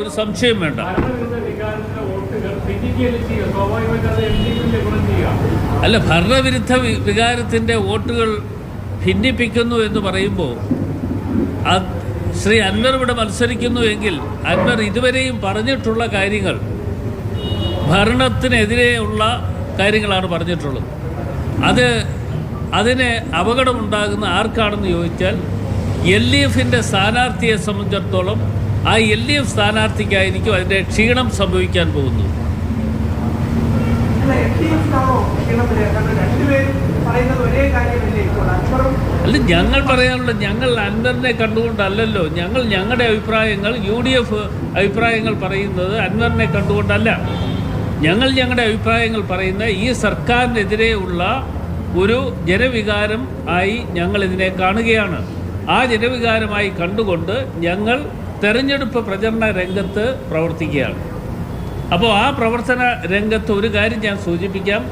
ഒരു സംശയം വേണ്ട. അല്ല, ഭരണവിരുദ്ധ വികാരത്തിൻ്റെ വോട്ടുകൾ ഭിന്നിപ്പിക്കുന്നു എന്ന് പറയുമ്പോൾ ശ്രീ അൻവർ ഇവിടെ മത്സരിക്കുന്നു എങ്കിൽ അൻവർ ഇതുവരെയും പറഞ്ഞിട്ടുള്ള കാര്യങ്ങൾ ഭരണത്തിനെതിരെയുള്ള കാര്യങ്ങളാണ് പറഞ്ഞിട്ടുള്ളത്. അതിന് അപകടമുണ്ടാകുന്ന ആർക്കാണെന്ന് ചോദിച്ചാൽ LDFിൻ്റെ സ്ഥാനാർത്ഥിയെ സംബന്ധിച്ചിടത്തോളം ആ LDF സ്ഥാനാർത്ഥിക്കായിരിക്കും അതിൻ്റെ ക്ഷീണം സംഭവിക്കാൻ പോകുന്നത്. അല്ല, ഞങ്ങൾ പറയാനുള്ള ഞങ്ങൾ അൻവറിനെ കണ്ടുകൊണ്ടല്ലല്ലോ. ഞങ്ങളുടെ അഭിപ്രായങ്ങൾ UDF അഭിപ്രായങ്ങൾ പറയുന്നത് അൻവറിനെ കണ്ടുകൊണ്ടല്ല. ഞങ്ങളുടെ അഭിപ്രായങ്ങൾ പറയുന്ന ഈ സർക്കാരിനെതിരെയുള്ള ഒരു ജനവികാരം ആയി ഞങ്ങൾ ഇതിനെ കാണുകയാണ്. ആ ജനവികാരമായി കണ്ടുകൊണ്ട് ഞങ്ങൾ തെരഞ്ഞെടുപ്പ് പ്രചരണ രംഗത്ത് പ്രവർത്തിക്കുകയാണ്. അപ്പോൾ ആ പ്രവർത്തന രംഗത്ത് ഒരു കാര്യം ഞാൻ സൂചിപ്പിക്കാം.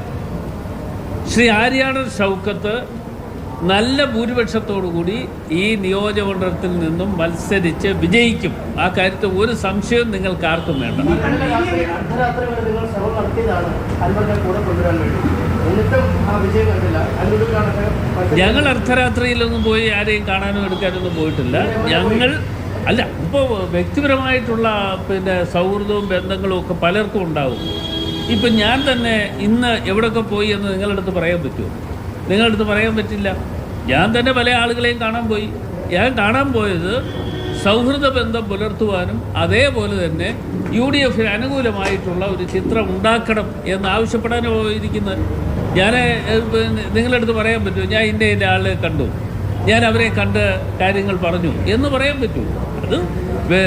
ശ്രീ ആര്യാടൻ ഷൗക്കത്ത് നല്ല ഭൂരിപക്ഷത്തോടുകൂടി ഈ നിയോജകമണ്ഡലത്തിൽ നിന്നും മത്സരിച്ച് വിജയിക്കും. ആ കാര്യത്തിൽ ഒരു സംശയവും നിങ്ങൾക്ക് ആർക്കും വേണ്ട. ഞങ്ങൾ അർദ്ധരാത്രിയിലൊന്നും പോയി ആരെയും കാണാനും എടുക്കാനൊന്നും പോയിട്ടില്ല. ഇപ്പോൾ വ്യക്തിപരമായിട്ടുള്ള സൗഹൃദവും ബന്ധങ്ങളും ഒക്കെ പലർക്കും ഉണ്ടാവും. ഇപ്പം ഞാൻ തന്നെ ഇന്ന് എവിടെയൊക്കെ പോയി എന്ന് നിങ്ങളടുത്ത് പറയാൻ പറ്റുമോ? നിങ്ങളടുത്ത് പറയാൻ പറ്റില്ല. ഞാൻ തന്നെ പല ആളുകളെയും കാണാൻ പോയി. ഞാൻ കാണാൻ പോയത് സൗഹൃദ ബന്ധം പുലർത്തുവാനും അതേപോലെ തന്നെ UDFന് അനുകൂലമായിട്ടുള്ള ഒരു ചിത്രം ഉണ്ടാക്കണം എന്നാവശ്യപ്പെടാനും പോയിരിക്കുന്നത്. ഞാൻ നിങ്ങളടുത്ത് പറയാൻ പറ്റുമോ ഞാൻ ഇന്ന ആളെ കണ്ടു, ഞാൻ അവരെ കണ്ട് കാര്യങ്ങൾ പറഞ്ഞു എന്ന് പറയാൻ പറ്റുമോ? അത്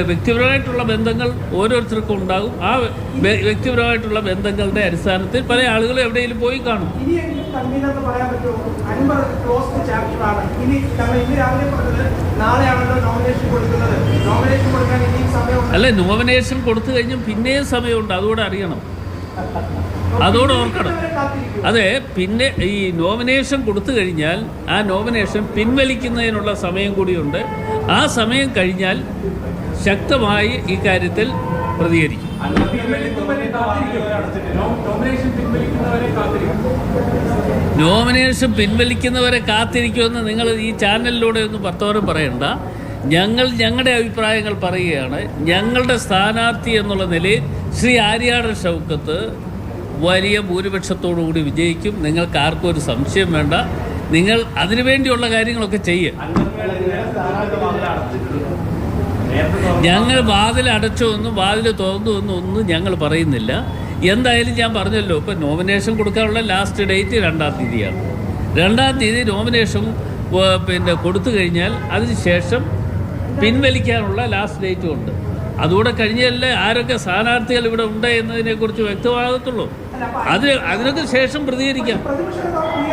വ്യക്തിപരമായിട്ടുള്ള ബന്ധങ്ങൾ ഓരോരുത്തർക്കും ഉണ്ടാകും. ആ വ്യക്തിപരമായിട്ടുള്ള ബന്ധങ്ങളുടെ അടിസ്ഥാനത്തിൽ പല ആളുകളും എവിടെയെങ്കിലും പോയി കാണും. അല്ല, നോമിനേഷൻ കൊടുത്തു കഴിഞ്ഞും പിന്നെയും സമയമുണ്ട്. അതുകൂടെ അറിയണം, അതോടെ ഓർക്കണം. അതെ, പിന്നെ ഈ നോമിനേഷൻ കൊടുത്തു കഴിഞ്ഞാൽ ആ നോമിനേഷൻ പിൻവലിക്കുന്നതിനുള്ള സമയം കൂടിയുണ്ട്. ആ സമയം കഴിഞ്ഞാൽ ശക്തമായി ഈ കാര്യത്തിൽ പ്രതികരിക്കും. നോമിനേഷൻ പിൻവലിക്കുന്നവരെ കാത്തിരിക്കുമെന്ന് നിങ്ങൾ ഈ ചാനലിലൂടെ ഒന്നും വർത്തമാനം പറയണ്ട. ഞങ്ങളുടെ അഭിപ്രായങ്ങൾ പറയുകയാണ്. ഞങ്ങളുടെ സ്ഥാനാർത്ഥി എന്നുള്ള നിലയിൽ ശ്രീ ആര്യാടൻ ഷൗക്കത്ത് വലിയ ഭൂരിപക്ഷത്തോടുകൂടി വിജയിക്കും. നിങ്ങൾക്ക് ആർക്കും ഒരു സംശയം വേണ്ട. നിങ്ങൾ അതിനുവേണ്ടിയുള്ള കാര്യങ്ങളൊക്കെ ചെയ്യുക. ഞങ്ങൾ വാതിൽ അടച്ചോന്നും വാതിൽ തുറന്നു ഒന്നും ഞങ്ങൾ പറയുന്നില്ല. എന്തായാലും ഞാൻ പറഞ്ഞല്ലോ, ഇപ്പം നോമിനേഷൻ കൊടുക്കാനുള്ള ലാസ്റ്റ് ഡേറ്റ് 2-ാം തീയതിയാണ്. 2-ാം തീയതി നോമിനേഷൻ കൊടുത്തു കഴിഞ്ഞാൽ അതിന് ശേഷം പിൻവലിക്കാനുള്ള ലാസ്റ്റ് ഡേറ്റും ഉണ്ട്. അതുകൂടെ കഴിഞ്ഞാലേ ആരൊക്കെ സ്ഥാനാർത്ഥികൾ ഇവിടെ ഉണ്ട് എന്നതിനെക്കുറിച്ച് വ്യക്തമാകത്തുള്ളൂ. അതിനൊക്കെ ശേഷം പ്രതികരിക്കാം.